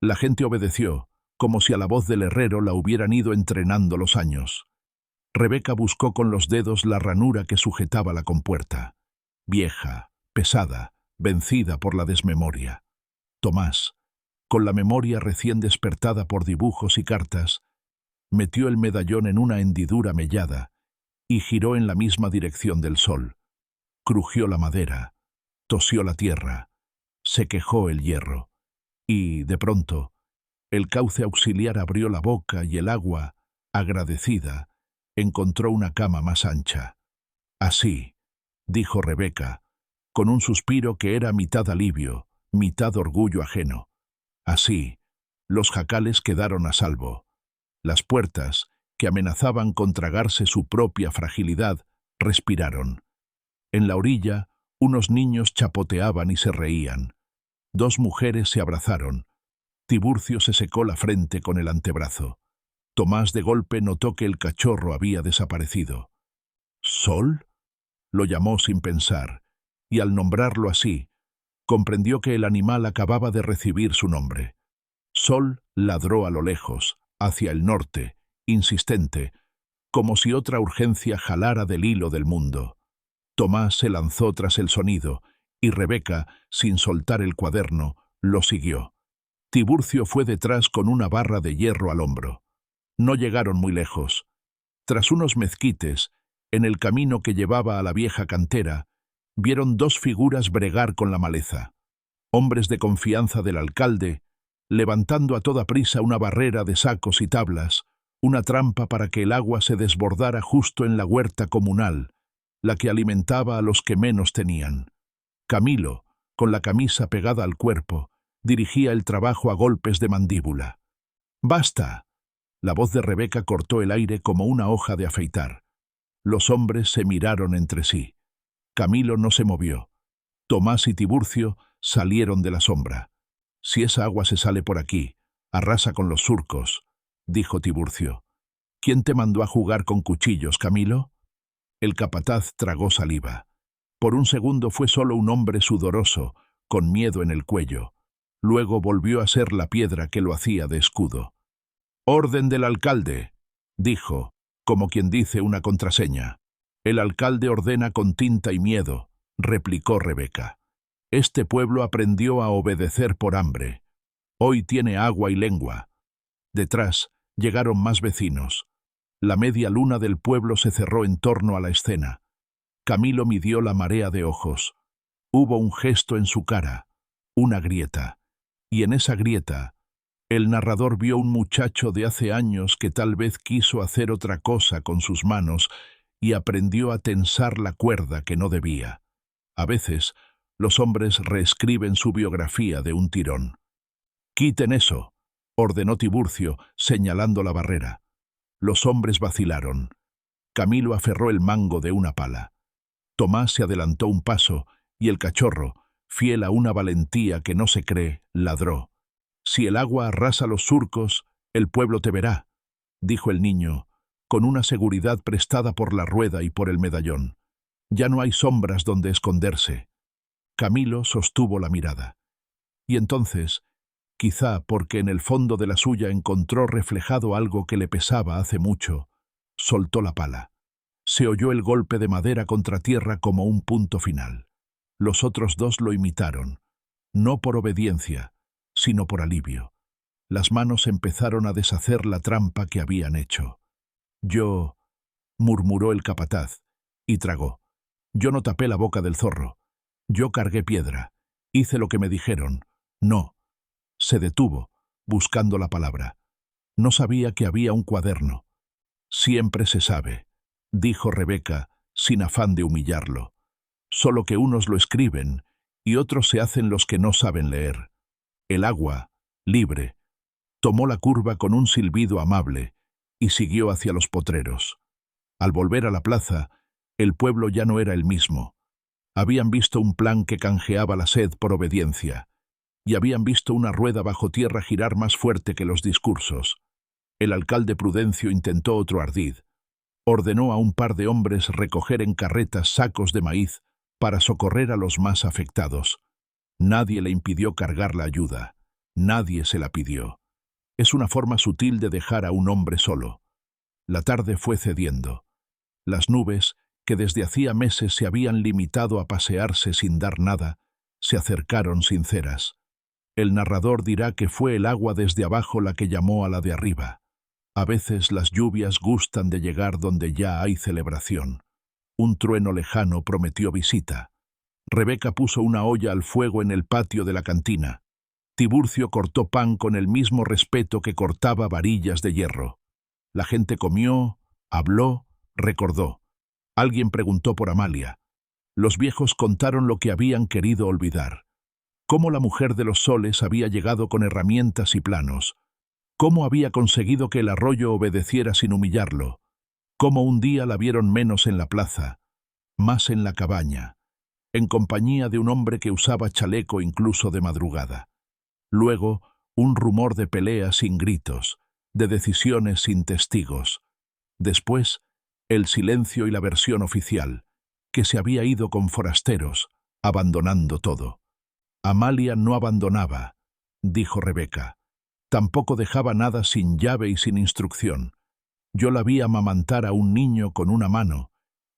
Speaker 1: La gente obedeció, como si a la voz del herrero la hubieran ido entrenando los años. Rebeca buscó con los dedos la ranura que sujetaba la compuerta. Vieja, pesada, vencida por la desmemoria. Tomás, con la memoria recién despertada por dibujos y cartas, metió el medallón en una hendidura mellada y giró en la misma dirección del sol. Crujió la madera, tosió la tierra, se quejó el hierro, y, de pronto, el cauce auxiliar abrió la boca y el agua, agradecida, encontró una cama más ancha. Así, dijo Rebeca, con un suspiro que era mitad alivio, mitad orgullo ajeno. Así, los jacales quedaron a salvo. Las puertas, que amenazaban con tragarse su propia fragilidad, respiraron. En la orilla, unos niños chapoteaban y se reían. Dos mujeres se abrazaron. Tiburcio se secó la frente con el antebrazo. Tomás de golpe notó que el cachorro había desaparecido. ¿Sol? Lo llamó sin pensar, y al nombrarlo así, comprendió que el animal acababa de recibir su nombre. Sol ladró a lo lejos, hacia el norte, insistente, como si otra urgencia jalara del hilo del mundo. Tomás se lanzó tras el sonido, y Rebeca, sin soltar el cuaderno, lo siguió. Tiburcio fue detrás con una barra de hierro al hombro. No llegaron muy lejos. Tras unos mezquites, en el camino que llevaba a la vieja cantera, vieron dos figuras bregar con la maleza. Hombres de confianza del alcalde, levantando a toda prisa una barrera de sacos y tablas, una trampa para que el agua se desbordara justo en la huerta comunal, la que alimentaba a los que menos tenían. Camilo, con la camisa pegada al cuerpo, dirigía el trabajo a golpes de mandíbula. «¡Basta!». La voz de Rebeca cortó el aire como una hoja de afeitar. Los hombres se miraron entre sí. Camilo no se movió. Tomás y Tiburcio salieron de la sombra. «Si esa agua se sale por aquí, arrasa con los surcos», dijo Tiburcio. «¿Quién te mandó a jugar con cuchillos, Camilo?». El capataz tragó saliva. Por un segundo fue solo un hombre sudoroso, con miedo en el cuello. Luego volvió a ser la piedra que lo hacía de escudo. «Orden del alcalde», dijo, como quien dice una contraseña. «El alcalde ordena con tinta y miedo», replicó Rebeca. «Este pueblo aprendió a obedecer por hambre. Hoy tiene agua y lengua». Detrás llegaron más vecinos. La media luna del pueblo se cerró en torno a la escena. Camilo midió la marea de ojos. Hubo un gesto en su cara, una grieta. Y en esa grieta, el narrador vio un muchacho de hace años que tal vez quiso hacer otra cosa con sus manos y aprendió a tensar la cuerda que no debía. A veces, los hombres reescriben su biografía de un tirón. «Quiten eso», ordenó Tiburcio, señalando la barrera. Los hombres vacilaron. Camilo aferró el mango de una pala. Tomás se adelantó un paso y el cachorro, fiel a una valentía que no se cree, ladró. «Si el agua arrasa los surcos, el pueblo te verá», dijo el niño, con una seguridad prestada por la rueda y por el medallón. «Ya no hay sombras donde esconderse». Camilo sostuvo la mirada. Y entonces, quizá porque en el fondo de la suya encontró reflejado algo que le pesaba hace mucho, soltó la pala. Se oyó el golpe de madera contra tierra como un punto final. Los otros dos lo imitaron, no por obediencia, sino por alivio. Las manos empezaron a deshacer la trampa que habían hecho. «Yo», murmuró el capataz, y tragó. «Yo no tapé la boca del zorro. Yo cargué piedra. Hice lo que me dijeron. No». Se detuvo, buscando la palabra. No sabía que había un cuaderno. «Siempre se sabe», dijo Rebeca, sin afán de humillarlo. «Solo que unos lo escriben y otros se hacen los que no saben leer». El agua, libre, tomó la curva con un silbido amable y siguió hacia los potreros. Al volver a la plaza, el pueblo ya no era el mismo. Habían visto un plan que canjeaba la sed por obediencia, y habían visto una rueda bajo tierra girar más fuerte que los discursos. El alcalde Prudencio intentó otro ardid. Ordenó a un par de hombres recoger en carretas sacos de maíz para socorrer a los más afectados. Nadie le impidió cargar la ayuda. Nadie se la pidió. Es una forma sutil de dejar a un hombre solo. La tarde fue cediendo. Las nubes, que desde hacía meses se habían limitado a pasearse sin dar nada, se acercaron sinceras. El narrador dirá que fue el agua desde abajo la que llamó a la de arriba. A veces las lluvias gustan de llegar donde ya hay celebración. Un trueno lejano prometió visita. Rebeca puso una olla al fuego en el patio de la cantina. Tiburcio cortó pan con el mismo respeto que cortaba varillas de hierro. La gente comió, habló, recordó. Alguien preguntó por Amalia. Los viejos contaron lo que habían querido olvidar. Cómo la mujer de los soles había llegado con herramientas y planos. Cómo había conseguido que el arroyo obedeciera sin humillarlo. Cómo un día la vieron menos en la plaza, más en la cabaña, en compañía de un hombre que usaba chaleco incluso de madrugada. Luego, un rumor de peleas sin gritos, de decisiones sin testigos. Después, el silencio y la versión oficial, que se había ido con forasteros, abandonando todo. Amalia no abandonaba, dijo Rebeca. Tampoco dejaba nada sin llave y sin instrucción. Yo la vi amamantar a un niño con una mano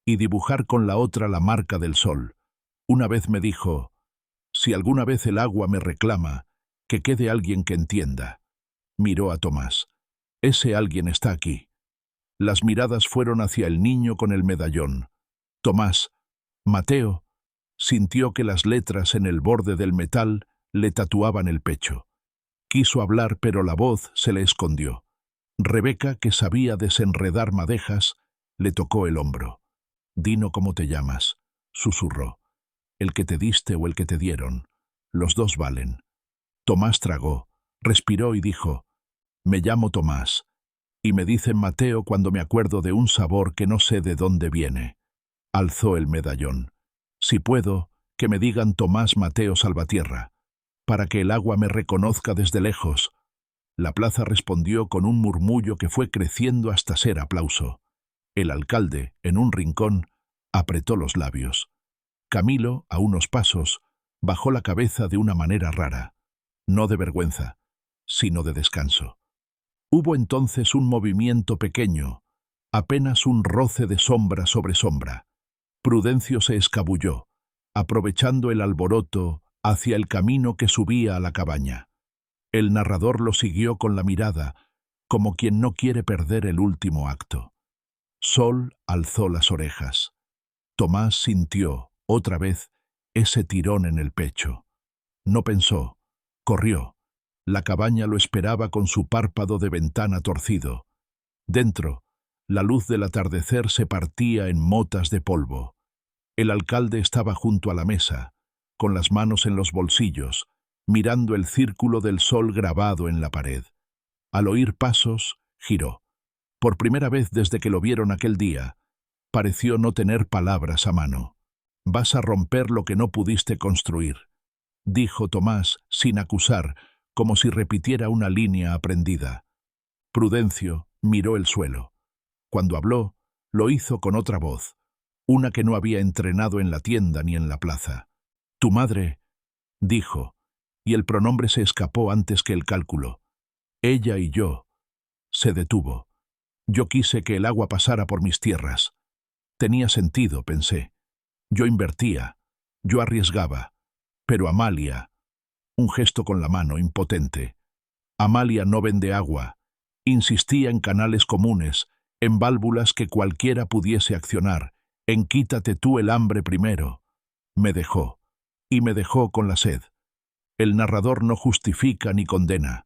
Speaker 1: y dibujar con la otra la marca del sol. Una vez me dijo, si alguna vez el agua me reclama, que quede alguien que entienda. Miró a Tomás. Ese alguien está aquí. Las miradas fueron hacia el niño con el medallón. Tomás, Mateo, sintió que las letras en el borde del metal le tatuaban el pecho. Quiso hablar, pero la voz se le escondió. Rebeca, que sabía desenredar madejas, le tocó el hombro. «Dino cómo te llamas», susurró. «El que te diste o el que te dieron. Los dos valen». Tomás tragó, respiró y dijo, «Me llamo Tomás, y me dicen Mateo cuando me acuerdo de un sabor que no sé de dónde viene». Alzó el medallón. «Si puedo, que me digan Tomás Mateo Salvatierra, para que el agua me reconozca desde lejos». La plaza respondió con un murmullo que fue creciendo hasta ser aplauso. El alcalde, en un rincón, apretó los labios. Camilo, a unos pasos, bajó la cabeza de una manera rara, no de vergüenza, sino de descanso. Hubo entonces un movimiento pequeño, apenas un roce de sombra sobre sombra. Prudencio se escabulló, aprovechando el alboroto, hacia el camino que subía a la cabaña. El narrador lo siguió con la mirada, como quien no quiere perder el último acto. Sol alzó las orejas. Tomás sintió, otra vez, ese tirón en el pecho. No pensó, corrió. La cabaña lo esperaba con su párpado de ventana torcido. Dentro, la luz del atardecer se partía en motas de polvo. El alcalde estaba junto a la mesa, con las manos en los bolsillos, mirando el círculo del sol grabado en la pared. Al oír pasos, giró. Por primera vez desde que lo vieron aquel día, pareció no tener palabras a mano. «Vas a romper lo que no pudiste construir», dijo Tomás, sin acusar, como si repitiera una línea aprendida. Prudencio miró el suelo. Cuando habló, lo hizo con otra voz, una que no había entrenado en la tienda ni en la plaza. «Tu madre», dijo, y el pronombre se escapó antes que el cálculo. «Ella y yo». Se detuvo. «Yo quise que el agua pasara por mis tierras. Tenía sentido», pensé. «Yo invertía, yo arriesgaba. Pero Amalia...» Un gesto con la mano, impotente. «Amalia no vende agua. Insistía en canales comunes, en válvulas que cualquiera pudiese accionar, en quítate tú el hambre primero». Me dejó. Y me dejó con la sed. El narrador no justifica ni condena.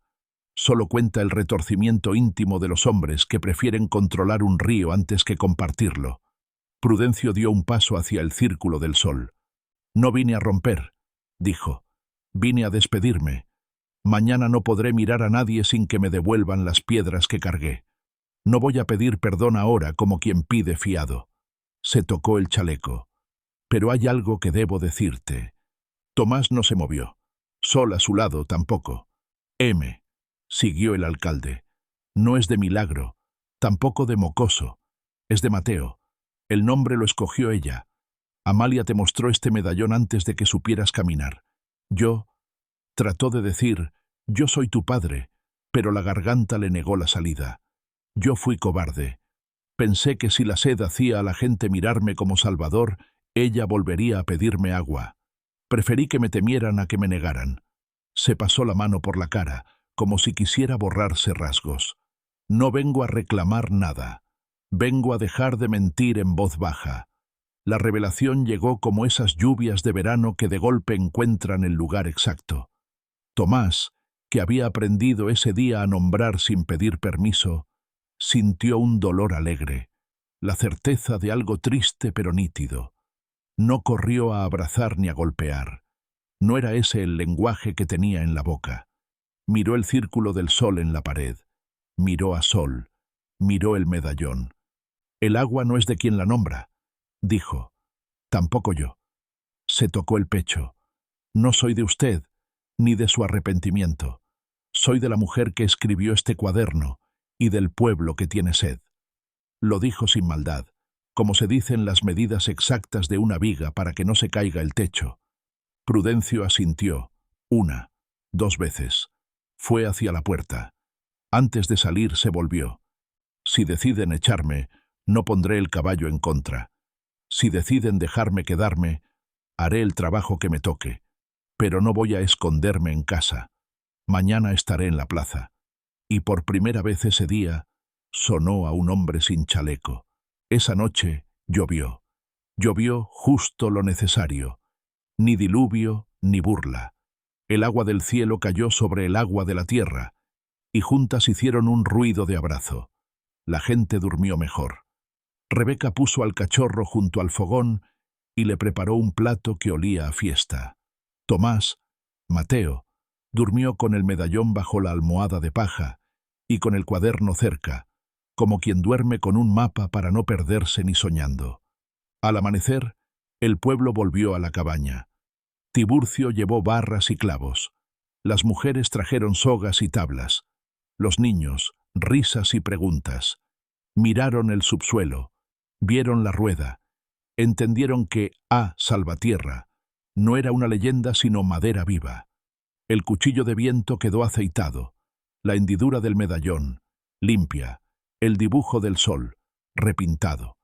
Speaker 1: Solo cuenta el retorcimiento íntimo de los hombres que prefieren controlar un río antes que compartirlo. Prudencio dio un paso hacia el círculo del sol. «No vine a romper», dijo. «Vine a despedirme. Mañana no podré mirar a nadie sin que me devuelvan las piedras que cargué. No voy a pedir perdón ahora como quien pide fiado». Se tocó el chaleco. «Pero hay algo que debo decirte». Tomás no se movió. Sol a su lado tampoco. «M», siguió el alcalde. «No es de Milagro, tampoco de Mocoso. Es de Mateo. El nombre lo escogió ella. Amalia te mostró este medallón antes de que supieras caminar. Yo...» Trató de decir, «Yo soy tu padre», pero la garganta le negó la salida. Yo fui cobarde. Pensé que si la sed hacía a la gente mirarme como salvador, ella volvería a pedirme agua. Preferí que me temieran a que me negaran. Se pasó la mano por la cara, como si quisiera borrarse rasgos. No vengo a reclamar nada. Vengo a dejar de mentir en voz baja. La revelación llegó como esas lluvias de verano que de golpe encuentran el lugar exacto. Tomás, que había aprendido ese día a nombrar sin pedir permiso, sintió un dolor alegre, la certeza de algo triste pero nítido. No corrió a abrazar ni a golpear. No era ese el lenguaje que tenía en la boca. Miró el círculo del sol en la pared. Miró a Sol. Miró el medallón. «El agua no es de quien la nombra», dijo. «Tampoco yo». Se tocó el pecho. «No soy de usted, ni de su arrepentimiento. Soy de la mujer que escribió este cuaderno y del pueblo que tiene sed». Lo dijo sin maldad, como se dicen las medidas exactas de una viga para que no se caiga el techo. Prudencio asintió, 1, 2 veces. Fue hacia la puerta. Antes de salir se volvió. «Si deciden echarme, no pondré el caballo en contra. Si deciden dejarme quedarme, haré el trabajo que me toque. Pero no voy a esconderme en casa. Mañana estaré en la plaza». Y por primera vez ese día sonó a un hombre sin chaleco. Esa noche llovió. Llovió justo lo necesario. Ni diluvio ni burla. El agua del cielo cayó sobre el agua de la tierra, y juntas hicieron un ruido de abrazo. La gente durmió mejor. Rebeca puso al cachorro junto al fogón y le preparó un plato que olía a fiesta. Tomás, Mateo, durmió con el medallón bajo la almohada de paja y con el cuaderno cerca, como quien duerme con un mapa para no perderse ni soñando. Al amanecer, el pueblo volvió a la cabaña. Tiburcio llevó barras y clavos. Las mujeres trajeron sogas y tablas. Los niños, risas y preguntas. Miraron el subsuelo, vieron la rueda, entendieron que Salvatierra no era una leyenda sino madera viva. El cuchillo de viento quedó aceitado, la hendidura del medallón, limpia, el dibujo del sol, repintado.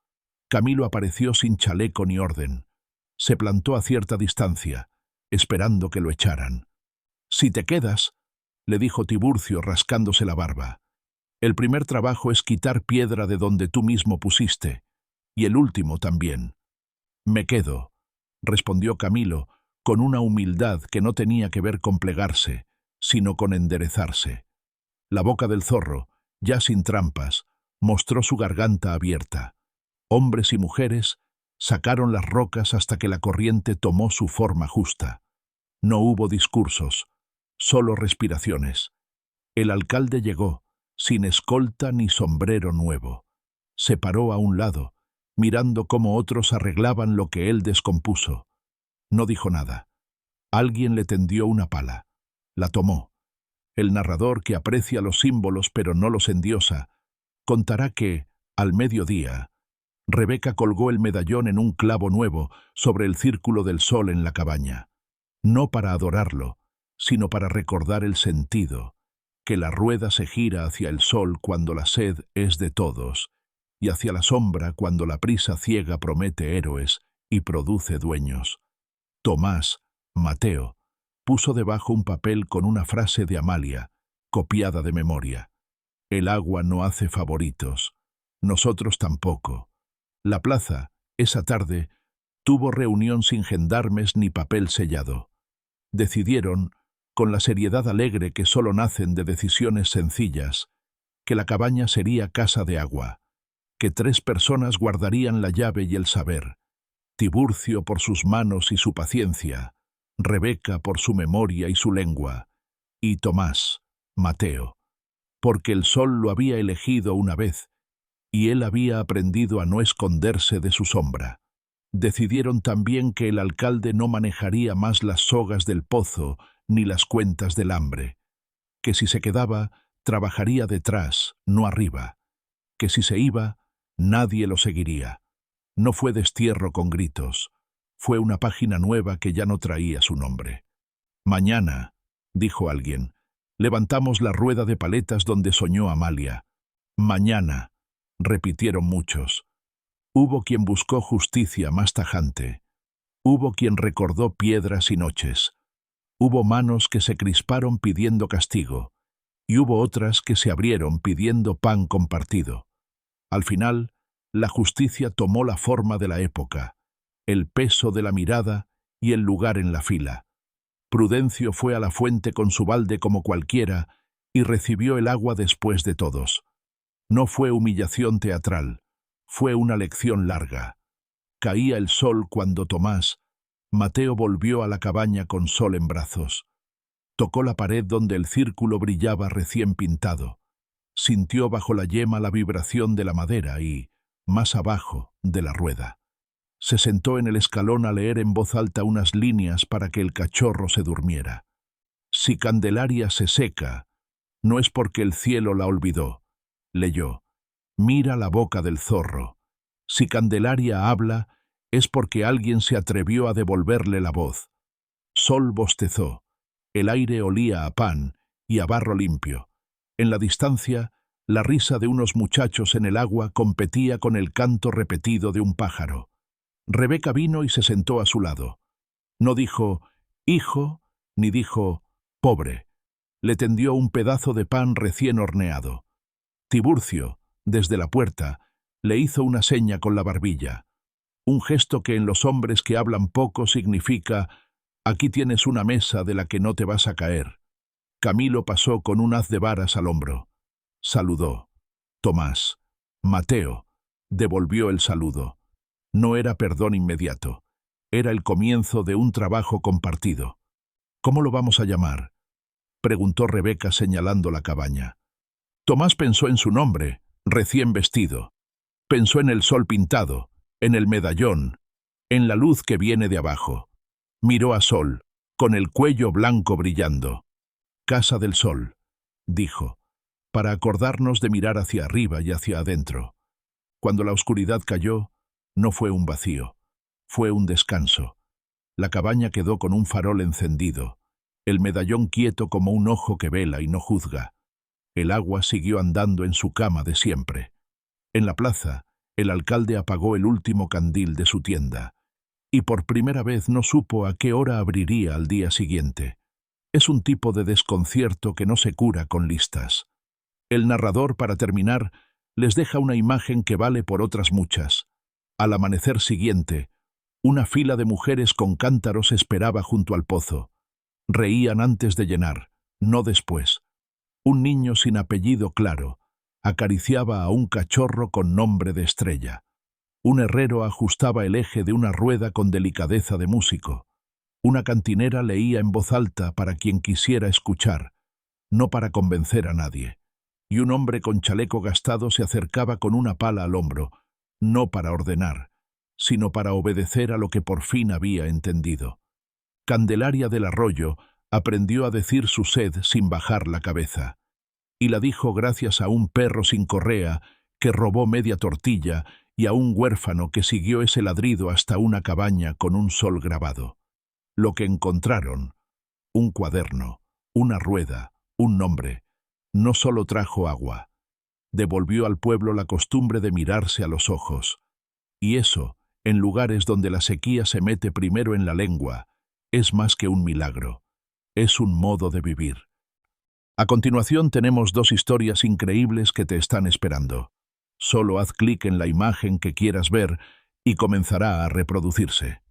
Speaker 1: Camilo apareció sin chaleco ni orden. Se plantó a cierta distancia, esperando que lo echaran. «Si te quedas», le dijo Tiburcio rascándose la barba, «el primer trabajo es quitar piedra de donde tú mismo pusiste, y el último también». «Me quedo», respondió Camilo, con una humildad que no tenía que ver con plegarse, sino con enderezarse. La boca del zorro, ya sin trampas, mostró su garganta abierta. Hombres y mujeres sacaron las rocas hasta que la corriente tomó su forma justa. No hubo discursos, solo respiraciones. El alcalde llegó, sin escolta ni sombrero nuevo. Se paró a un lado, mirando cómo otros arreglaban lo que él descompuso. No dijo nada. Alguien le tendió una pala. La tomó. El narrador, que aprecia los símbolos pero no los endiosa, contará que, al mediodía, Rebeca colgó el medallón en un clavo nuevo sobre el círculo del sol en la cabaña. No para adorarlo, sino para recordar el sentido, que la rueda se gira hacia el sol cuando la sed es de todos, y hacia la sombra cuando la prisa ciega promete héroes y produce dueños. Tomás, Mateo, puso debajo un papel con una frase de Amalia, copiada de memoria. «El agua no hace favoritos, nosotros tampoco». La plaza, esa tarde, tuvo reunión sin gendarmes ni papel sellado. Decidieron, con la seriedad alegre que solo nacen de decisiones sencillas, que la cabaña sería casa de agua, que 3 personas guardarían la llave y el saber: Tiburcio por sus manos y su paciencia, Rebeca por su memoria y su lengua, y Tomás, Mateo, porque el sol lo había elegido una vez, y él había aprendido a no esconderse de su sombra. Decidieron también que el alcalde no manejaría más las sogas del pozo ni las cuentas del hambre, que si se quedaba, trabajaría detrás, no arriba, que si se iba, nadie lo seguiría. No fue destierro con gritos, fue una página nueva que ya no traía su nombre. «Mañana», dijo alguien, Levantamos la rueda de paletas donde soñó Amalia. Mañana, repitieron muchos. Hubo quien buscó justicia más tajante. Hubo quien recordó piedras y noches. Hubo manos que se crisparon pidiendo castigo, y hubo otras que se abrieron pidiendo pan compartido. Al final, la justicia tomó la forma de la época, el peso de la mirada y el lugar en la fila. Prudencio fue a la fuente con su balde como cualquiera y recibió el agua después de todos. No fue humillación teatral, fue una lección larga. Caía el sol cuando Tomás, Mateo volvió a la cabaña con Sol en brazos. Tocó la pared donde el círculo brillaba recién pintado. Sintió bajo la yema la vibración de la madera y, más abajo, de la rueda. Se sentó en el escalón a leer en voz alta unas líneas para que el cachorro se durmiera. Si Candelaria se seca, no es porque el cielo la olvidó. Leyó. Mira la boca del zorro. Si Candelaria habla, es porque alguien se atrevió a devolverle la voz. Sol bostezó. El aire olía a pan y a barro limpio. En la distancia, la risa de unos muchachos en el agua competía con el canto repetido de un pájaro. Rebeca vino y se sentó a su lado. No dijo, hijo, ni dijo, pobre. Le tendió un pedazo de pan recién horneado. Tiburcio, desde la puerta, le hizo una seña con la barbilla. Un gesto que en los hombres que hablan poco significa, aquí tienes una mesa de la que no te vas a caer. Camilo pasó con un haz de varas al hombro. Saludó. Tomás. Mateo. Devolvió el saludo. No era perdón inmediato. Era el comienzo de un trabajo compartido. ¿Cómo lo vamos a llamar?, preguntó Rebeca señalando la cabaña. Tomás pensó en su nombre, recién vestido. Pensó en el sol pintado, en el medallón, en la luz que viene de abajo. Miró a Sol, con el cuello blanco brillando. Casa del Sol, dijo, para acordarnos de mirar hacia arriba y hacia adentro. Cuando la oscuridad cayó, no fue un vacío, fue un descanso. La cabaña quedó con un farol encendido, el medallón quieto como un ojo que vela y no juzga. El agua siguió andando en su cama de siempre. En la plaza, el alcalde apagó el último candil de su tienda, y por primera vez no supo a qué hora abriría al día siguiente. Es un tipo de desconcierto que no se cura con listas. El narrador, para terminar, les deja una imagen que vale por otras muchas. Al amanecer siguiente, una fila de mujeres con cántaros esperaba junto al pozo. Reían antes de llenar, no después. Un niño sin apellido claro acariciaba a un cachorro con nombre de Estrella. Un herrero ajustaba el eje de una rueda con delicadeza de músico. Una cantinera leía en voz alta para quien quisiera escuchar, no para convencer a nadie. Y un hombre con chaleco gastado se acercaba con una pala al hombro, no para ordenar, sino para obedecer a lo que por fin había entendido. Candelaria del Arroyo aprendió a decir su sed sin bajar la cabeza. Y la dijo gracias a un perro sin correa que robó media tortilla y a un huérfano que siguió ese ladrido hasta una cabaña con un sol grabado. Lo que encontraron, un cuaderno, una rueda, un nombre, no solo trajo agua, devolvió al pueblo la costumbre de mirarse a los ojos. Y eso, en lugares donde la sequía se mete primero en la lengua, es más que un milagro, es un modo de vivir. A continuación tenemos dos historias increíbles que te están esperando. Solo haz clic en la imagen que quieras ver y comenzará a reproducirse.